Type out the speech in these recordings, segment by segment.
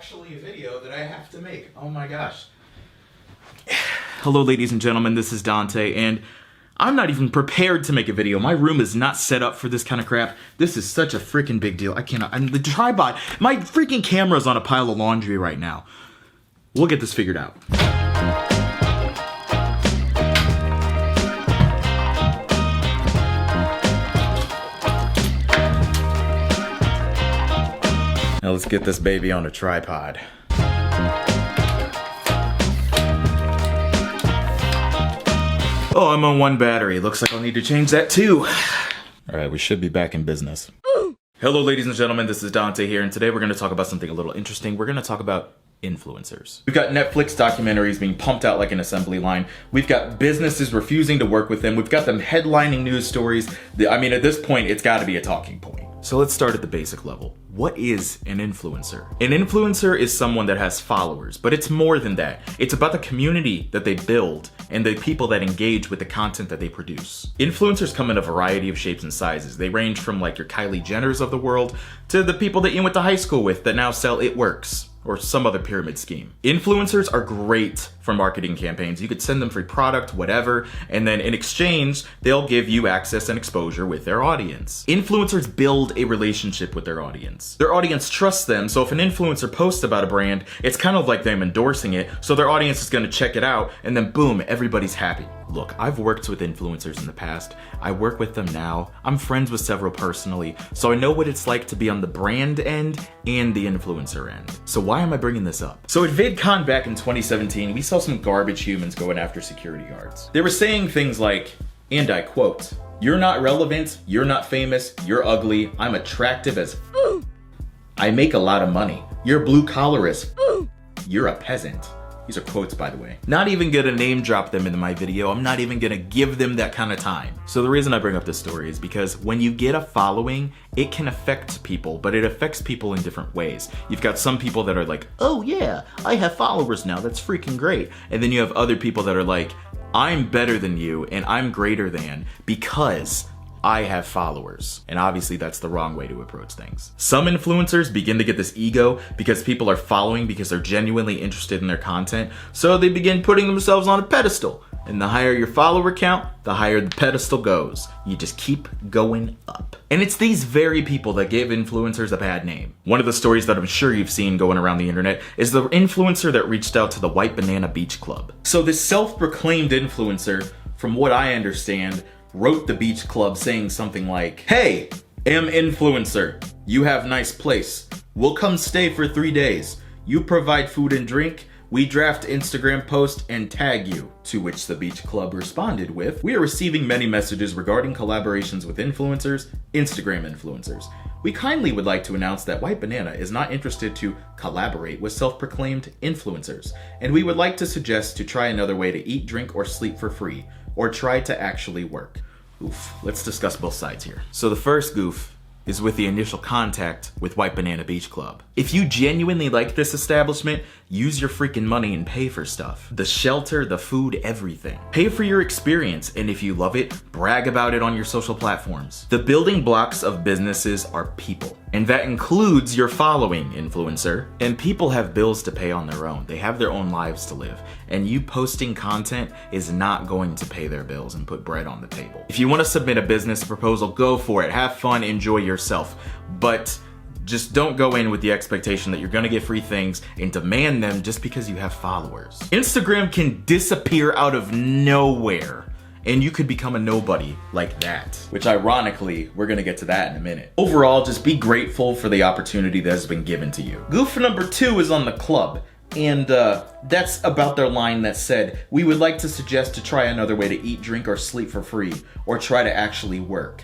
actually a video that I have to make. Oh my gosh. Hello ladies and gentlemen, this is Dante, and I'm not even prepared to make a video. My room is not set up for this kind of crap. This is such a freaking big deal. I cannot, the tripod, my freaking camera's on a pile of laundry right now. We'll get this figured out. Now let's get this baby on a tripod. Oh, I'm on one battery. Looks like I'll need to change that too. All right, we should be back in business. Hello, ladies and gentlemen, this is Dante here, and today we're gonna talk about something a little interesting. We're gonna talk about influencers. We've got Netflix documentaries being pumped out like an assembly line. We've got businesses refusing to work with them. We've got them headlining news stories. I mean, at this point, it's gotta be a talking point. So let's start at the basic level. What is an influencer? An influencer is someone that has followers, but it's more than that. It's about the community that they build and the people that engage with the content that they produce. Influencers come in a variety of shapes and sizes. They range from like your Kylie Jenners of the world to the people that you went to high school with that now sell It Works or some other pyramid scheme. Influencers are great for marketing campaigns. You could send them free product, whatever, and then in exchange, they'll give you access and exposure with their audience. Influencers build a relationship with their audience. Their audience trusts them, so if an influencer posts about a brand, it's kind of like them endorsing it, so their audience is gonna check it out, and then boom, everybody's happy. Look, I've worked with influencers in the past. I work with them now. I'm friends with several personally, so I know what it's like to be on the brand end and the influencer end. So why am I bringing this up? So at VidCon back in 2017, we saw some garbage humans going after security guards. They were saying things like, and I quote, "You're not relevant, you're not famous, you're ugly, I'm attractive as f***. I make a lot of money. You're blue collar as f***. You're a peasant." These are quotes, by the way. Not even gonna name drop them in my video. I'm not even gonna give them that kind of time. So the reason I bring up this story is because when you get a following, it can affect people, but it affects people in different ways. You've got some people that are like, oh yeah, I have followers now, that's freaking great. And then you have other people that are like, I'm better than you and I'm greater than because I have followers. And obviously that's the wrong way to approach things. Some influencers begin to get this ego because people are following because they're genuinely interested in their content. So they begin putting themselves on a pedestal. And the higher your follower count, the higher the pedestal goes. You just keep going up. And it's these very people that give influencers a bad name. One of the stories that I'm sure you've seen going around the internet is the influencer that reached out to the White Banana Beach Club. So this self-proclaimed influencer, from what I understand, wrote the beach club saying something like, "Hey, am influencer. You have nice place. We'll come stay for 3 days. You provide food and drink. We draft Instagram post and tag you." To which the beach club responded with, "We are receiving many messages regarding collaborations with influencers, Instagram influencers. We kindly would like to announce that White Banana is not interested to collaborate with self-proclaimed influencers, and we would like to suggest to try another way to eat, drink, or sleep for free, or try to actually work." Oof. Let's discuss both sides here. So the first goof is with the initial contact with White Banana Beach Club. If you genuinely like this establishment, use your freaking money and pay for stuff. The shelter, the food, everything. Pay for your experience, and if you love it, brag about it on your social platforms. The building blocks of businesses are people, and that includes your following, influencer. And people have bills to pay on their own. They have their own lives to live, and you posting content is not going to pay their bills and put bread on the table. If you want to submit a business proposal, go for it. Have fun, enjoy yourself, but just don't go in with the expectation that you're gonna get free things and demand them just because you have followers. Instagram can disappear out of nowhere and you could become a nobody like that, which ironically, we're gonna get to that in a minute. Overall, just be grateful for the opportunity that has been given to you. Goof number 2 is on the club. And that's about their line that said, "We would like to suggest to try another way to eat, drink, or sleep for free, or try to actually work."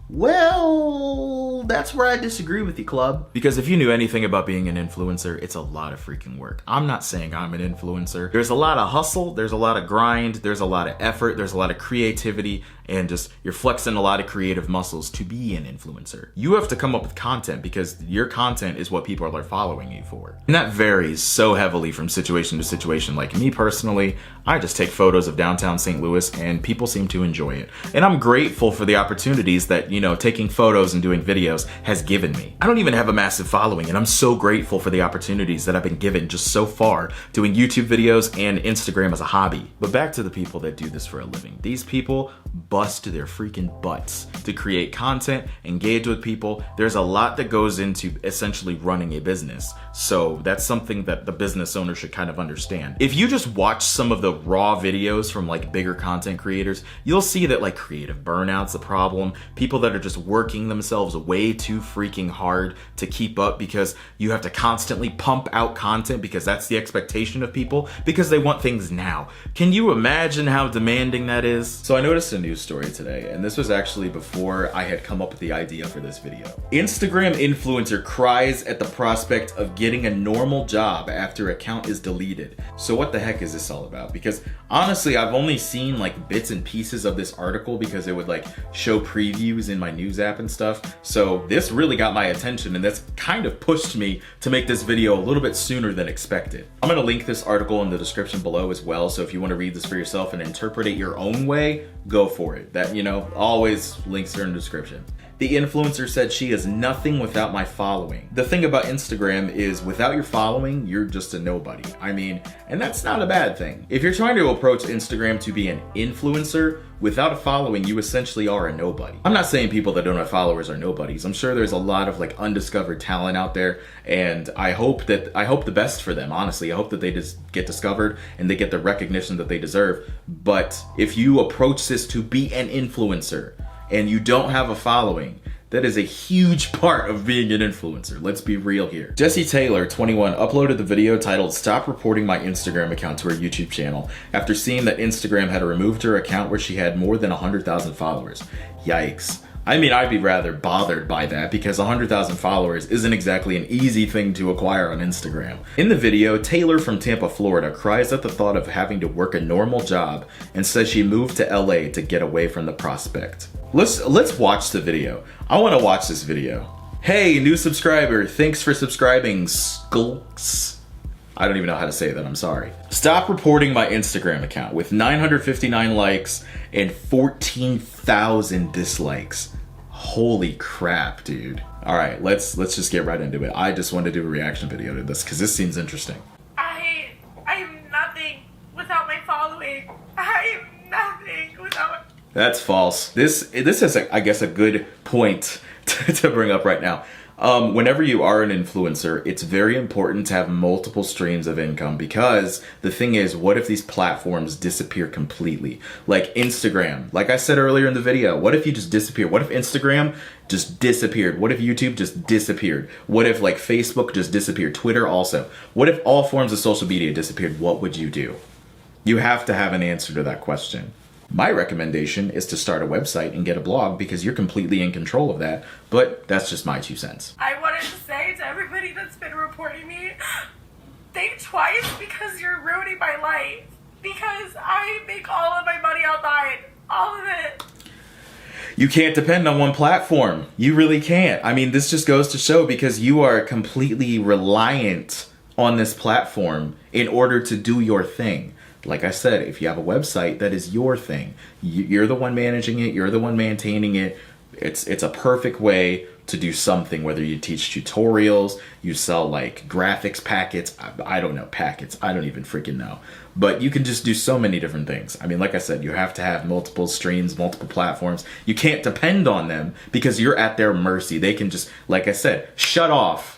Well, that's where I disagree with you, club. Because if you knew anything about being an influencer, it's a lot of freaking work. I'm not saying I'm an influencer. There's a lot of hustle, there's a lot of grind, there's a lot of effort, there's a lot of creativity, and just you're flexing a lot of creative muscles to be an influencer. You have to come up with content because your content is what people are following you for. And that varies so heavily from situation to situation. Like me personally, I just take photos of downtown St. Louis and people seem to enjoy it. And I'm grateful for the opportunities that, you know, taking photos and doing videos has given me. I don't even have a massive following, and I'm so grateful for the opportunities that I've been given just so far doing YouTube videos and Instagram as a hobby. But back to the people that do this for a living. These people bust their freaking butts to create content, engage with people. There's a lot that goes into essentially running a business. So that's something that the business owner should kind of understand. If you just watch some of the raw videos from like bigger content creators, you'll see that like creative burnout's a problem. People that are just working themselves way too freaking hard to keep up because you have to constantly pump out content because that's the expectation of people because they want things now. Can you imagine how demanding that is? So I noticed a news story today, and this was actually before I had come up with the idea for this video. Instagram influencer cries at the prospect of getting a normal job after account is deleted. So what the heck is this all about? Because honestly, I've only seen like bits and pieces of this article because it would like show previews in my news app and stuff. So this really got my attention, and that's kind of pushed me to make this video a little bit sooner than expected. I'm gonna link this article in the description below as well, so if you want to read this for yourself and interpret it your own way, go for it. That, you know, always links are in the description. The influencer said she is nothing without my following. The thing about Instagram is without your following, you're just a nobody. I mean, and that's not a bad thing. If you're trying to approach Instagram to be an influencer, without a following, you essentially are a nobody. I'm not saying people that don't have followers are nobodies. I'm sure there's a lot of like undiscovered talent out there, and I hope the best for them, honestly. I hope that they just get discovered and they get the recognition that they deserve. But if you approach this to be an influencer and you don't have a following, that is a huge part of being an influencer. Let's be real here. Jessy Taylor, 21, uploaded the video titled "Stop Reporting My Instagram Account" to her YouTube channel after seeing that Instagram had removed her account where she had more than 100,000 followers. Yikes. I mean, I'd be rather bothered by that because 100,000 followers isn't exactly an easy thing to acquire on Instagram. In the video, Taylor from Tampa, Florida cries at the thought of having to work a normal job and says she moved to LA to get away from the prospect. Let's watch the video. I want to watch this video. Hey, new subscriber, thanks for subscribing, Skulks. I don't even know how to say that, I'm sorry. Stop reporting my Instagram account with 959 likes and 14,000 dislikes. Holy crap, dude. All right, let's just get right into it. I just wanted to do a reaction video to this because this seems interesting. I am nothing without my following. I am nothing without. That's false. This is, I guess, a good point to bring up right now. Whenever you are an influencer, it's very important to have multiple streams of income because the thing is, what if these platforms disappear completely? Like Instagram, like I said earlier in the video, what if you just disappear? What if Instagram just disappeared? What if YouTube just disappeared? What if like Facebook just disappeared? Twitter also. What if all forms of social media disappeared? What would you do? You have to have an answer to that question. My recommendation is to start a website and get a blog because you're completely in control of that, but that's just my 2 cents. I wanted to say to everybody that's been reporting me, think twice because you're ruining my life. Because I make all of my money online. All of it. You can't depend on one platform. You really can't. I mean, this just goes to show because you are completely reliant on this platform in order to do your thing. Like I said, if you have a website, that is your thing. You're the one managing it. You're the one maintaining it. It's a perfect way to do something, whether you teach tutorials, you sell like graphics packets. I don't know, packets. I don't even freaking know. But you can just do so many different things. I mean, like I said, you have to have multiple streams, multiple platforms. You can't depend on them because you're at their mercy. They can just, like I said, shut off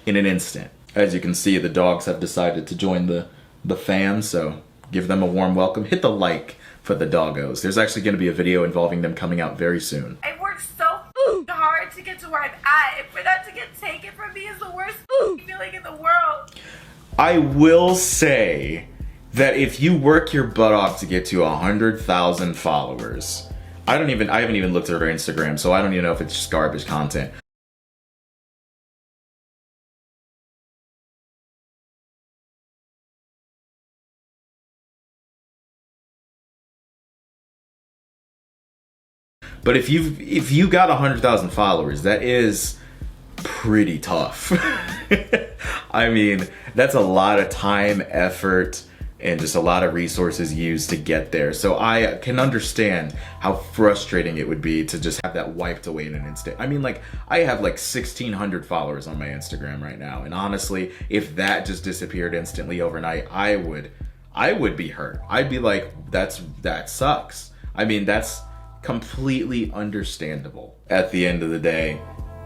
in an instant. As you can see, the dogs have decided to join the fam, so give them a warm welcome. Hit the like for the doggos. There's actually going to be a video involving them coming out very soon. I worked so hard to get to where I'm at, and for that to get taken from me is the worst feeling in the world. I will say that if you work your butt off to get to 100,000 followers, I haven't even looked at her Instagram, so I don't even know if it's just garbage content. But if you got 100,000 followers, that is pretty tough. I mean, that's a lot of time, effort, and just a lot of resources used to get there. So I can understand how frustrating it would be to just have that wiped away in an instant. I mean, like, I have like 1,600 followers on my Instagram right now, and honestly, if that just disappeared instantly overnight, I would be hurt. I'd be like, that sucks. I mean, that's completely understandable. At the end of the day,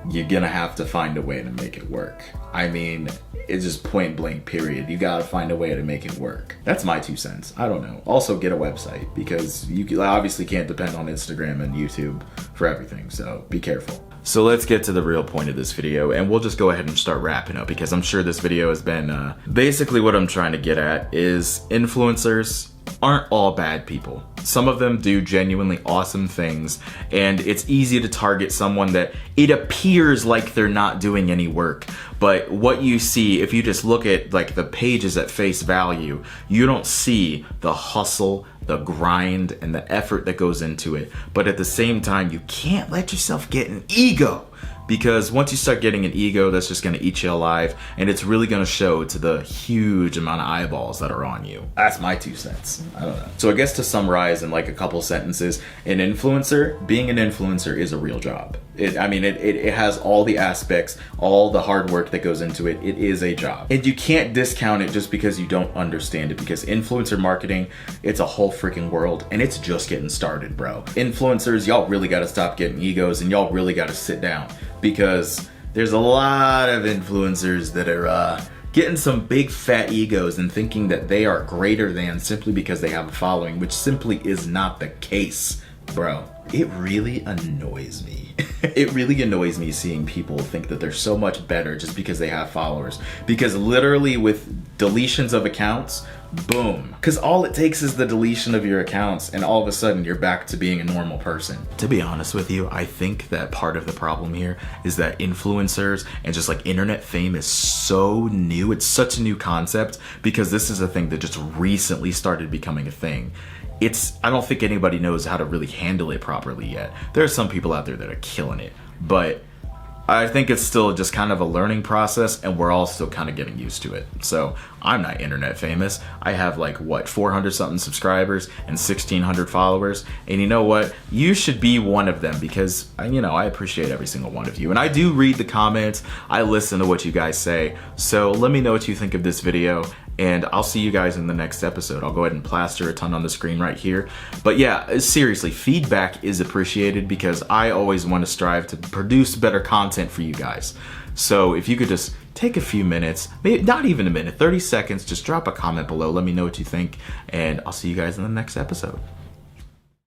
you're gonna have to find a way to make it work. I mean, it's just point blank period. You gotta find a way to make it work. That's my 2 cents. I don't know. Also, get a website, because you obviously can't depend on Instagram and YouTube for everything, so be careful. So let's get to the real point of this video, and we'll just go ahead and start wrapping up, because I'm sure this video has been basically what I'm trying to get at is influencers aren't all bad people. Some of them do genuinely awesome things, and it's easy to target someone that it appears like they're not doing any work. But what you see, if you just look at like the pages at face value, you don't see the hustle, the grind, and the effort that goes into it. But at the same time, you can't let yourself get an ego, because once you start getting an ego, that's just going to eat you alive, and it's really going to show to the huge amount of eyeballs that are on you. That's my 2 cents. I don't know. So I guess to summarize in like a couple sentences, being an influencer is a real job. It has all the aspects, all the hard work that goes into it. It is a job. And you can't discount it just because you don't understand it, because influencer marketing, it's a whole freaking world, and it's just getting started, bro. Influencers, y'all really got to stop getting egos, and y'all really got to sit down, because there's a lot of influencers that are getting some big fat egos and thinking that they are greater than simply because they have a following, which simply is not the case, bro. It really annoys me. It really annoys me seeing people think that they're so much better just because they have followers. Because literally with deletions of accounts, boom. Because all it takes is the deletion of your accounts, and all of a sudden you're back to being a normal person. To be honest with you, I think that part of the problem here is that influencers and just like internet fame is so new. It's such a new concept, because this is a thing that just recently started becoming a thing. I don't think anybody knows how to really handle it properly yet. There are some people out there that are killing it, but I think it's still just kind of a learning process, and we're all still kind of getting used to it. So I'm not internet famous. I have like, what, 400 something subscribers and 1,600 followers. And you know what? You should be one of them, because, you know, I appreciate every single one of you. And I do read the comments. I listen to what you guys say. So let me know what you think of this video, and I'll see you guys in the next episode. I'll go ahead and plaster a ton on the screen right here. But yeah, seriously, feedback is appreciated, because I always want to strive to produce better content for you guys. So if you could just take a few minutes, maybe not even a minute, 30 seconds, just drop a comment below. Let me know what you think, and I'll see you guys in the next episode.